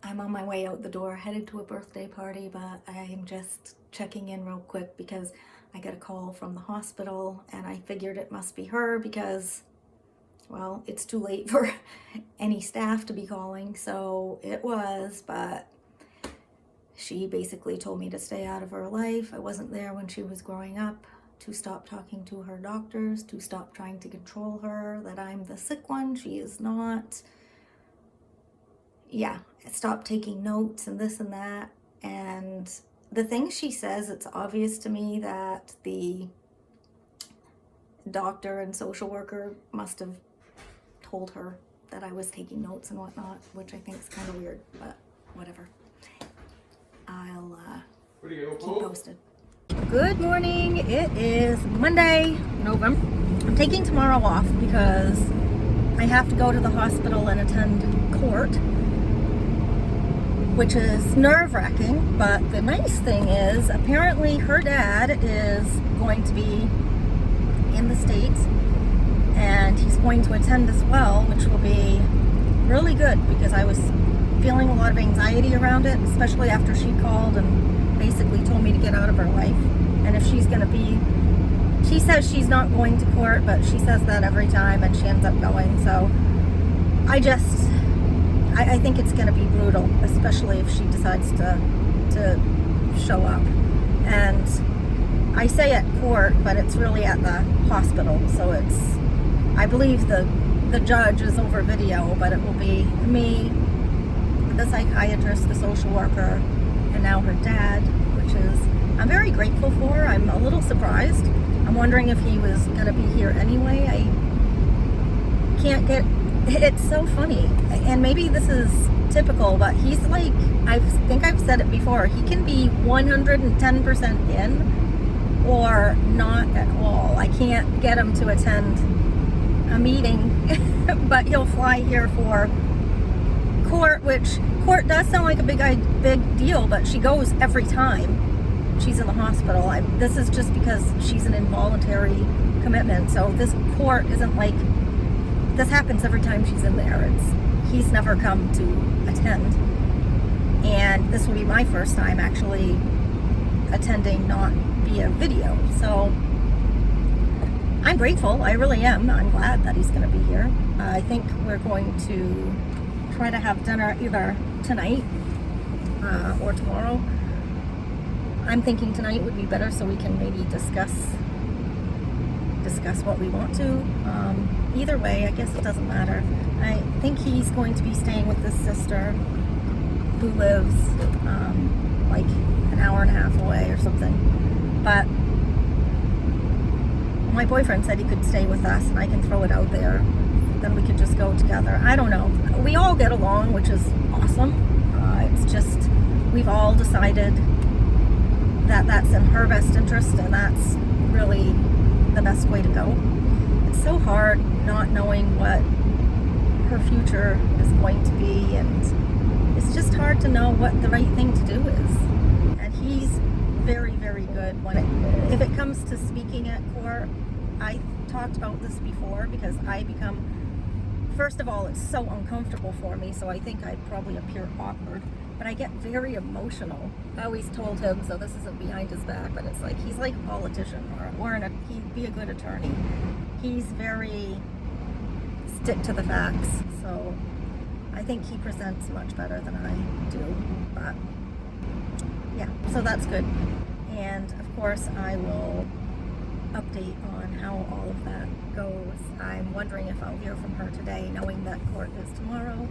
I'm on my way out the door, headed to a birthday party, but I'm just checking in real quick because I got a call from the hospital and I figured it must be her because, well, it's too late for any staff to be calling, so it was, but she basically told me to stay out of her life. I wasn't there when she was growing up, to stop talking to her doctors, to stop trying to control her, that I'm the sick one, she is not. Yeah, stop taking notes and this and that. And the things she says, it's obvious to me that the doctor and social worker must have told her that I was taking notes and whatnot, which I think is kind of weird, but whatever. I'll keep posted. Good morning. It is Monday, November. I'm taking tomorrow off because I have to go to the hospital and attend court, which is nerve-wracking, but the nice thing is apparently her dad is going to be in the States and he's going to attend as well, which will be really good because I was feeling a lot of anxiety around it, especially after she called and basically told me to get out of her life. And if she's going to be, she says she's not going to court, but she says that every time and she ends up going. So I think it's going to be brutal, especially if she decides to show up. And I say at court, but it's really at the hospital. So it's, I believe the judge is over video, but it will be me, the psychiatrist, the social worker, and now her dad, which is, I'm very grateful for. I'm a little surprised. I'm wondering if he was going to be here anyway. I can't get, it's so funny. And maybe this is typical, but he's like, I think I've said it before, he can be 110% in or not at all. I can't get him to attend a meeting, but he'll fly here for court, which court does sound like a big deal, but she goes every time she's in the hospital. This is just because she's an involuntary commitment. So this court isn't like, this happens every time she's in there. He's never come to attend. And this will be my first time actually attending not via video. So I'm grateful, I really am. I'm glad that he's gonna be here. I think we're going to try to have dinner either tonight or tomorrow. I'm thinking tonight would be better so we can maybe discuss what we want to. Either way, I guess it doesn't matter. I think he's going to be staying with his sister who lives like an hour and a half away or something. But my boyfriend said he could stay with us and I can throw it out there. Then we could just go together. I don't know. We all get along, which is awesome. It's just, we've all decided that that's in her best interest and that's really the best way to go. It's so hard not knowing what her future is going to be, and it's just hard to know what the right thing to do is. And he's very, very good if it comes to speaking at court. I talked about this before because first of all, it's so uncomfortable for me, so I think I'd probably appear awkward, but I get very emotional. I always told him, so this isn't behind his back, but it's like, he's like a politician, or he'd be a good attorney. He's very stick to the facts, so I think he presents much better than I do, but yeah, so that's good. And of course, I will update on how all of that goes. I'm wondering if I'll hear from her today, knowing that court is tomorrow.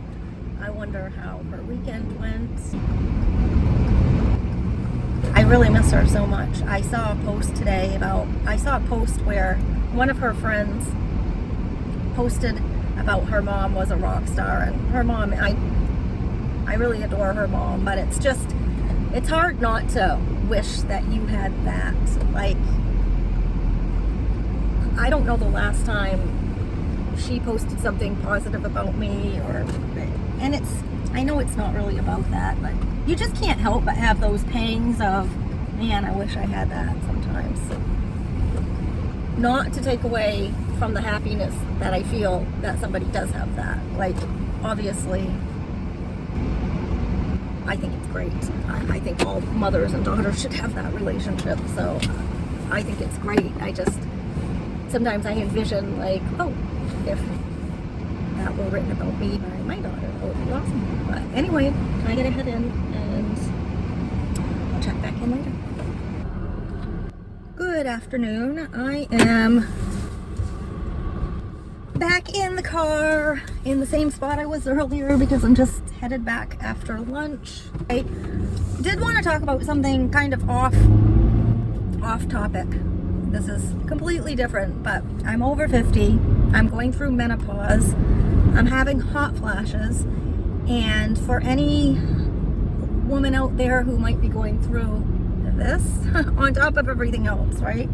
I wonder how her weekend went. I really miss her so much. I saw a post today where one of her friends posted about her mom was a rock star, and her mom, I really adore her mom, but it's hard not to wish that you had that. Like, I don't know the last time she posted something positive about me, and I know it's not really about that, but you just can't help but have those pangs of, man, I wish I had that sometimes. Not to take away from the happiness that I feel that somebody does have that. Like, obviously, I think it's great. I think all mothers and daughters should have that relationship. So I think it's great. Sometimes I envision like, oh, if that were written about me by my daughter, that would be awesome. But anyway, I gotta head in and I'll check back in later. Good afternoon. I am back in the car in the same spot I was earlier because I'm just headed back after lunch. I did want to talk about something kind of off topic. This is completely different, but I'm over 50. I'm going through menopause. I'm having hot flashes, and for any woman out there who might be going through this on top of everything else, right?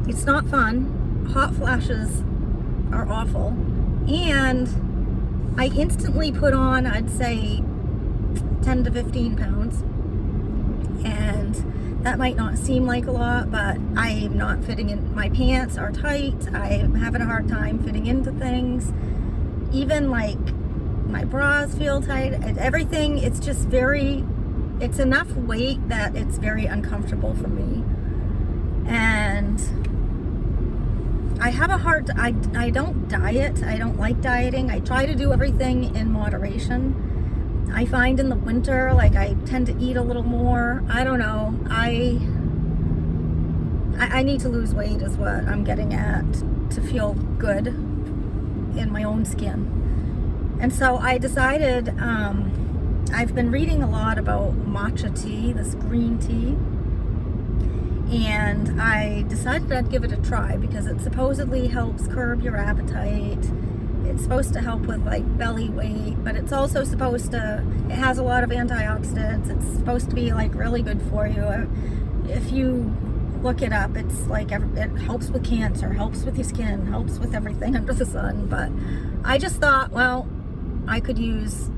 It's not fun. Hot flashes are awful, and I instantly put on, I'd say 10 to 15 pounds, and that might not seem like a lot, but I'm not fitting in. My pants are tight. I'm having a hard time fitting into things. Even like my bras feel tight. Everything, it's just it's enough weight that it's very uncomfortable for me. And I have I don't diet. I don't like dieting. I try to do everything in moderation. I find in the winter, like, I tend to eat a little more. I don't know. I need to lose weight is what I'm getting at, to feel good in my own skin. And so I decided, I've been reading a lot about matcha tea, this green tea. And I decided I'd give it a try because it supposedly helps curb your appetite. It's supposed to help with like belly weight, but it's also it has a lot of antioxidants. It's supposed to be like really good for you. If you look it up, it's like it helps with cancer, helps with your skin, helps with everything under the sun. But I just thought, well, I could use,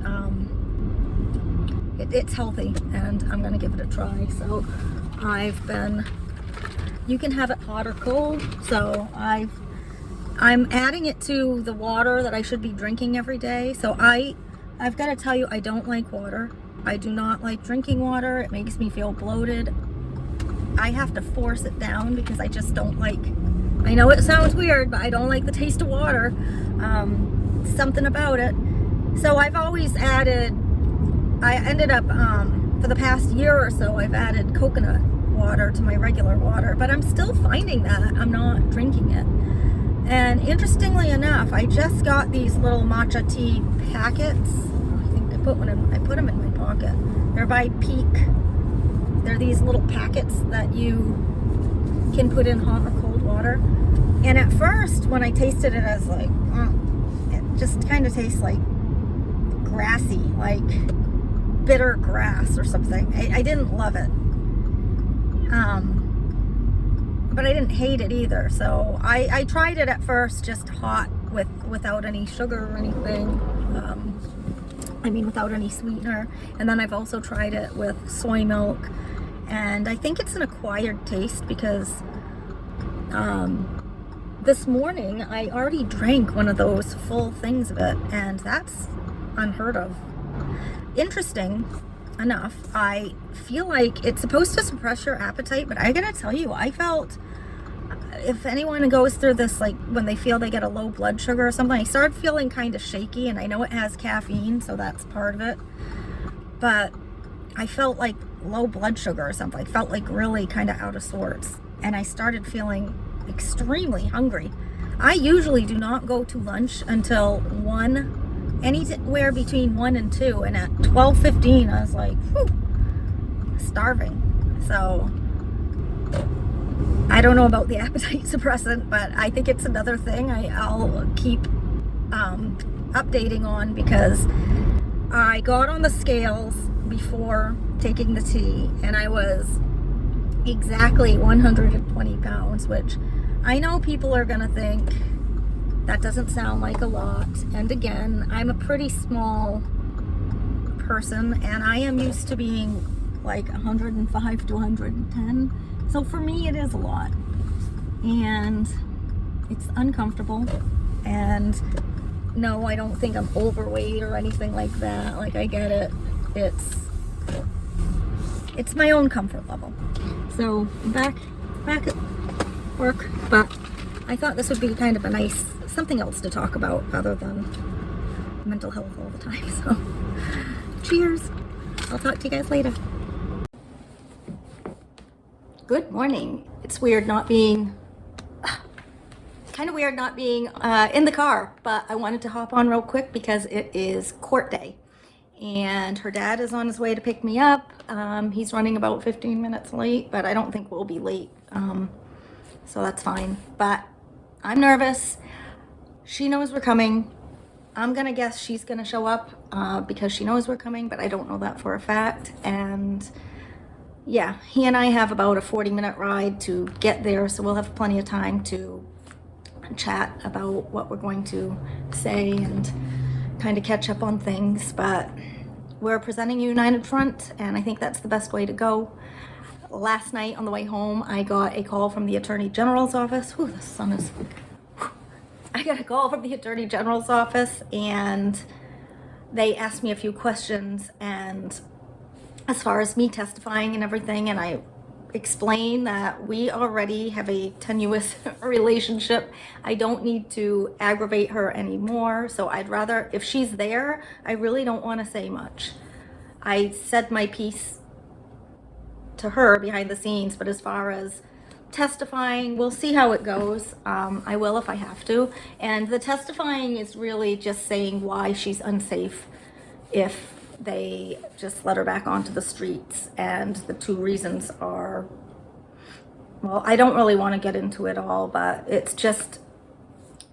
it's healthy, and I'm gonna give it a try. So you can have it hot or cold. So I'm adding it to the water that I should be drinking every day. So I've got to tell you, I don't like water. I do not like drinking water. It makes me feel bloated. I have to force it down because I just don't like, I know it sounds weird, but I don't like the taste of water. Something about it. So I've always added, I ended up, for the past year or so, I've added coconut water to my regular water, but I'm still finding that I'm not drinking it. And interestingly enough, I just got these little matcha tea packets. I think I put them in my pocket. They're by Peak. They're these little packets that you can put in hot or cold water. And at first, when I tasted it, I was like, it just kind of tastes like grassy, like bitter grass or something. I didn't love it. But I didn't hate it either. So I tried it at first just hot without any sugar or anything. Without any sweetener. And then I've also tried it with soy milk. And I think it's an acquired taste because this morning I already drank one of those full things of it, and that's unheard of. Interesting enough, I feel like it's supposed to suppress your appetite, but I gotta tell you, I felt, if anyone goes through this, like when they feel they get a low blood sugar or something, I started feeling kind of shaky, and I know it has caffeine, so that's part of it, but I felt like low blood sugar or something. I felt like really kind of out of sorts, and I started feeling extremely hungry. I usually do not go to lunch until 1, anywhere between 1 and 2, and at 12:15 I was like, whew, starving. So I don't know about the appetite suppressant, but I think it's another thing I'll keep updating on, because I got on the scales before taking the tea and I was exactly 120 pounds, which I know people are gonna think that doesn't sound like a lot. And again, I'm a pretty small person, and I am used to being like 105 to 110. So for me, it is a lot. And it's uncomfortable. And no, I don't think I'm overweight or anything like that. Like, I get it. It's my own comfort level. So back at work, but I thought this would be kind of a nice, something else to talk about other than mental health all the time. So cheers. I'll talk to you guys later. Good morning. It's weird not being, kind of weird not being in the car, but I wanted to hop on real quick because it is court day. And her dad is on his way to pick me up. He's running about 15 minutes late, but I don't think we'll be late. So that's fine. But I'm nervous. She knows we're coming. I'm gonna guess she's gonna show up because she knows we're coming, but I don't know that for a fact. And yeah, he and I have about a 40-minute ride to get there, so we'll have plenty of time to chat about what we're going to say and kind of catch up on things. But we're presenting a united front, and I think that's the best way to go. Last night on the way home, I got a call from the Attorney General's office. Whew, the sun is... I got a call from the Attorney General's office, and they asked me a few questions, and as far as me testifying and everything, and I explain that we already have a tenuous relationship. I don't need to aggravate her anymore. So I'd rather, if she's there, I really don't want to say much. I said my piece to her behind the scenes, but as far as testifying, we'll see how it goes. I will if I have to. And the testifying is really just saying why she's unsafe if they just let her back onto the streets. And the two reasons are, well, I don't really want to get into it all, but it's just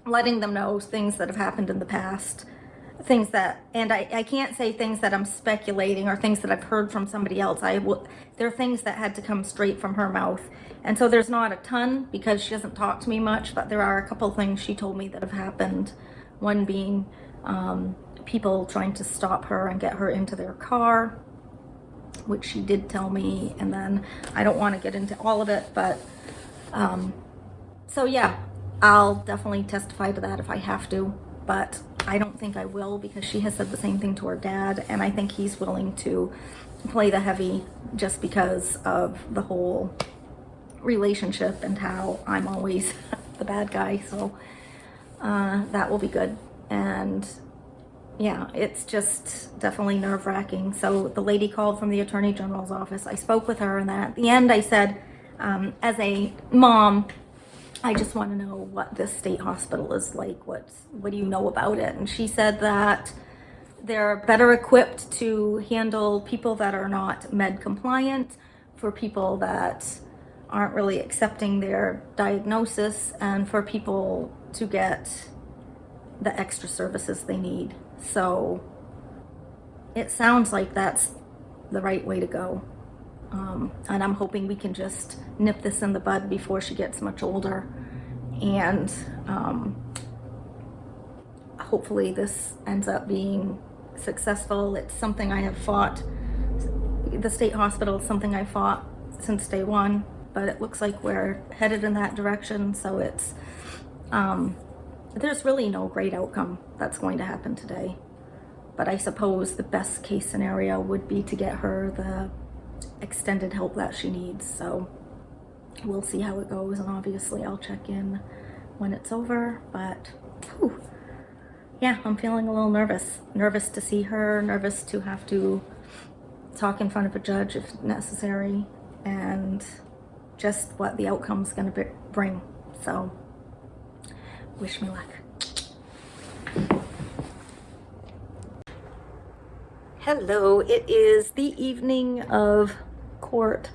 letting them know things that have happened in the past, things that, and I can't say things that I'm speculating or things that I've heard from somebody else. They're things that had to come straight from her mouth. And so there's not a ton because she doesn't talk to me much, but there are a couple things she told me that have happened. One being people trying to stop her and get her into their car, which she did tell me. And then I don't want to get into all of it, but so yeah, I'll definitely testify to that if I have to, but I don't think I will because she has said the same thing to her dad, and I think he's willing to play the heavy just because of the whole relationship and how I'm always the bad guy. So that will be good. And yeah, it's just definitely nerve-wracking. So the lady called from the Attorney General's office. I spoke with her, and then at the end I said, as a mom, I just want to know what this state hospital is like. What do you know about it? And she said that they're better equipped to handle people that are not med compliant, for people that aren't really accepting their diagnosis, and for people to get the extra services they need. So it sounds like that's the right way to go. And I'm hoping we can just nip this in the bud before she gets much older. And hopefully this ends up being successful. It's something I have fought. The state hospital is something I fought since day one, but it looks like we're headed in that direction. So it's, there's really no great outcome that's going to happen today. But I suppose the best case scenario would be to get her the extended help that she needs. So we'll see how it goes, and obviously I'll check in when it's over. But whew, yeah, I'm feeling a little nervous to see her, nervous to have to talk in front of a judge if necessary, and just what the outcome's going to bring. So wish me luck. Hello, it is the evening of court.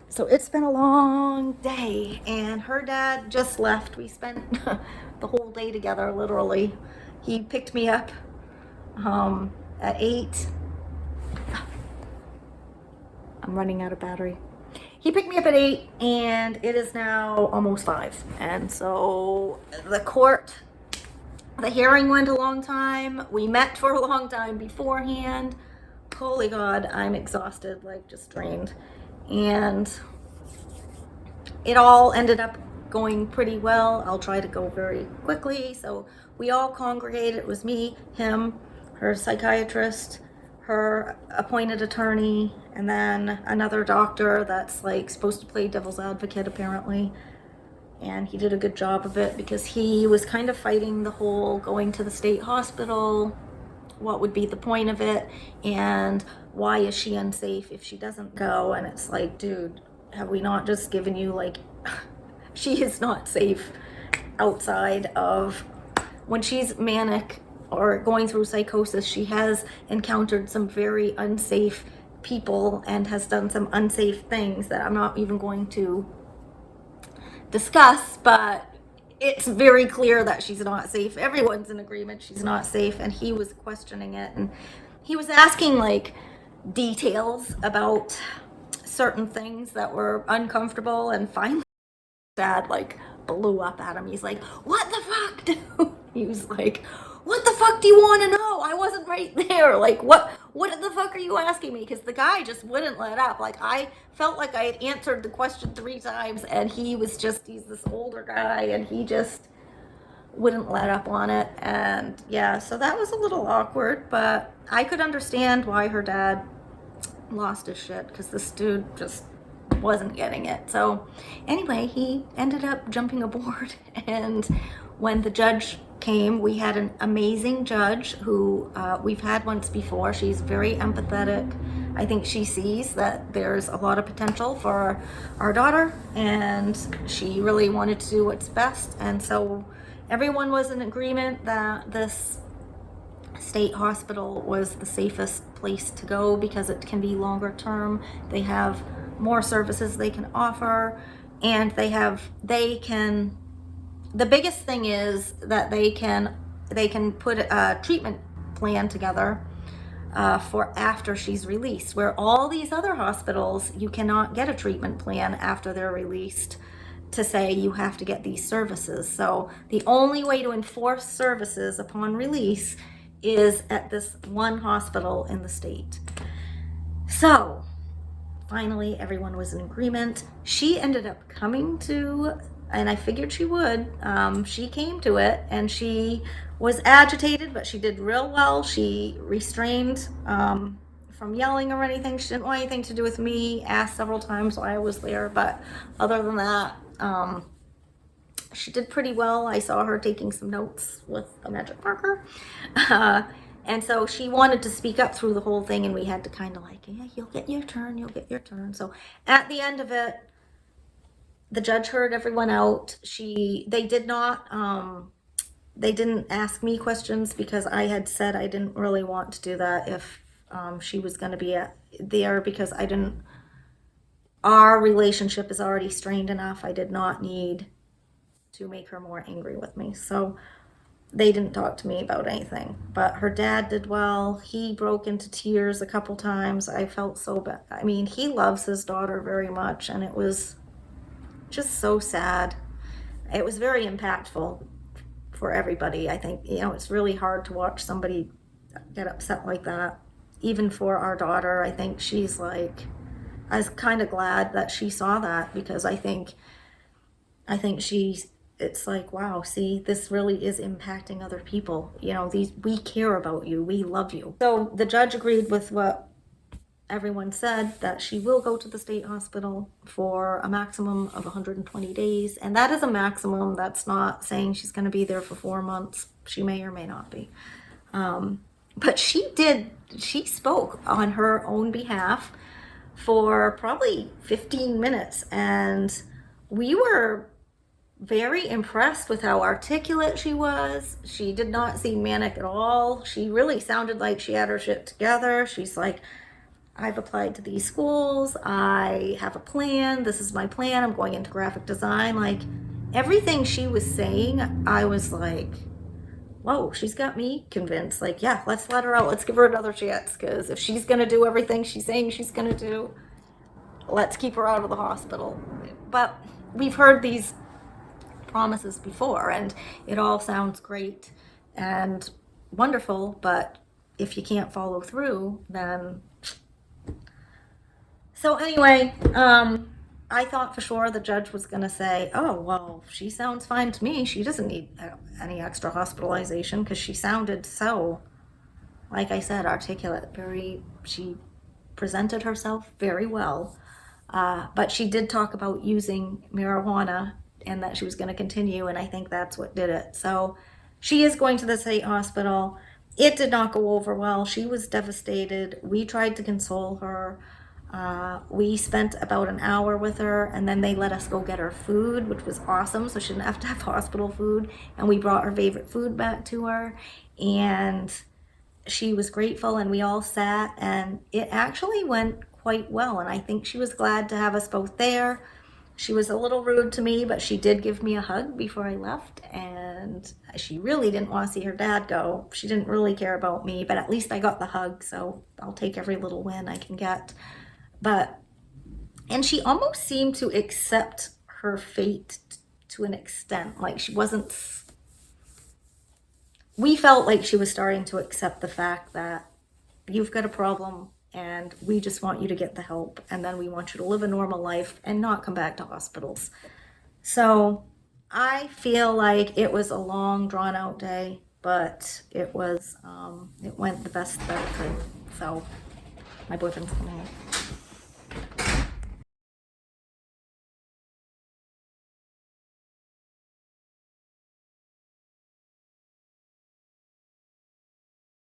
So it's been a long day, and her dad just left. We spent the whole day together, literally. He picked me up at 8. I'm running out of battery. He picked me up at 8, and it is now almost 5. And so the hearing went a long time. We met for a long time beforehand. Holy God, I'm exhausted, like just drained. And it all ended up going pretty well. I'll try to go very quickly. So we all congregated. It was me, him, her psychiatrist, her appointed attorney, and then another doctor that's like supposed to play devil's advocate apparently. And he did a good job of it because he was kind of fighting the whole going to the state hospital, what would be the point of it, and why is she unsafe if she doesn't go? And it's like, dude, have we not just given you, like, she is not safe outside of, when she's manic or going through psychosis, she has encountered some very unsafe people and has done some unsafe things that I'm not even going to discuss, but it's very clear that she's not safe. Everyone's in agreement she's not safe, and he was questioning it, and he was asking like details about certain things that were uncomfortable, and finally dad like blew up at him. He's like, what the fuck, dude? He was like, what the fuck do you want to know? I wasn't right there. Like, what the fuck are you asking me? Because the guy just wouldn't let up. Like, I felt like I had answered the question 3 times, and he was just, he's this older guy, and he just wouldn't let up on it. And yeah, so that was a little awkward, but I could understand why her dad lost his shit, because this dude just wasn't getting it. So anyway, he ended up jumping aboard, and when the judge came, we had an amazing judge who we've had once before. She's very empathetic. I think she sees that there's a lot of potential for our daughter, and she really wanted to do what's best. And so everyone was in agreement that this state hospital was the safest place to go because it can be longer term. They have more services they can offer, and the biggest thing is that they can put a treatment plan together for after she's released, where all these other hospitals, you cannot get a treatment plan after they're released to say you have to get these services. So the only way to enforce services upon release is at this one hospital in the state. So finally everyone was in agreement. She ended up coming to, and I figured she would, she came to it, and she was agitated, but she did real well. She restrained from yelling or anything. She didn't want anything to do with me, asked several times why I was there, but other than that, she did pretty well. I saw her taking some notes with a magic marker. And so she wanted to speak up through the whole thing, and we had to kind of like, yeah, you'll get your turn, you'll get your turn. So at the end of it, the judge heard everyone out. They didn't ask me questions because I had said I didn't really want to do that if she was going to be there, because our relationship is already strained enough. I did not need to make her more angry with me. So they didn't talk to me about anything, but her dad did well. He broke into tears a couple times. I felt so bad. I mean, he loves his daughter very much, and it was just so sad. It was very impactful for everybody. I think, it's really hard to watch somebody get upset like that, even for our daughter. I think she's like, I was kind of glad that she saw that, because I think it's like, wow, see, this really is impacting other people. We care about you, we love you. So the judge agreed with what everyone said, that she will go to the state hospital for a maximum of 120 days. And that is a maximum. That's not saying she's going to be there for 4 months. She may or may not be. But she spoke on her own behalf for probably 15 minutes. And we were very impressed with how articulate she was. She did not seem manic at all. She really sounded like she had her shit together. She's like, I've applied to these schools. I have a plan. This is my plan. I'm going into graphic design. Like, everything she was saying, I was like, whoa, she's got me convinced. Like, yeah, let's let her out. Let's give her another chance, because if she's going to do everything she's saying she's going to do, let's keep her out of the hospital. But we've heard these promises before, and it all sounds great and wonderful, but if you can't follow through, then... So anyway, I thought for sure the judge was going to say, oh, well, she sounds fine to me. She doesn't need any extra hospitalization, because she sounded so, like I said, articulate. She presented herself very well. But she did talk about using marijuana and that she was going to continue, and I think that's what did it. So she is going to the state hospital. It did not go over well. She was devastated. We tried to console her. We spent about an hour with her, and then they let us go get her food, which was awesome, so she didn't have to have hospital food. And we brought her favorite food back to her, and she was grateful, and we all sat, and it actually went quite well. And I think she was glad to have us both there. She was a little rude to me, but she did give me a hug before I left, and she really didn't want to see her dad go. She didn't really care about me, but at least I got the hug, so I'll take every little win I can get. And she almost seemed to accept her fate to an extent. Like, we felt like she was starting to accept the fact that you've got a problem and we just want you to get the help, and then we want you to live a normal life and not come back to hospitals. So I feel like it was a long, drawn out day, but it went the best that it could. So my boyfriend's coming in.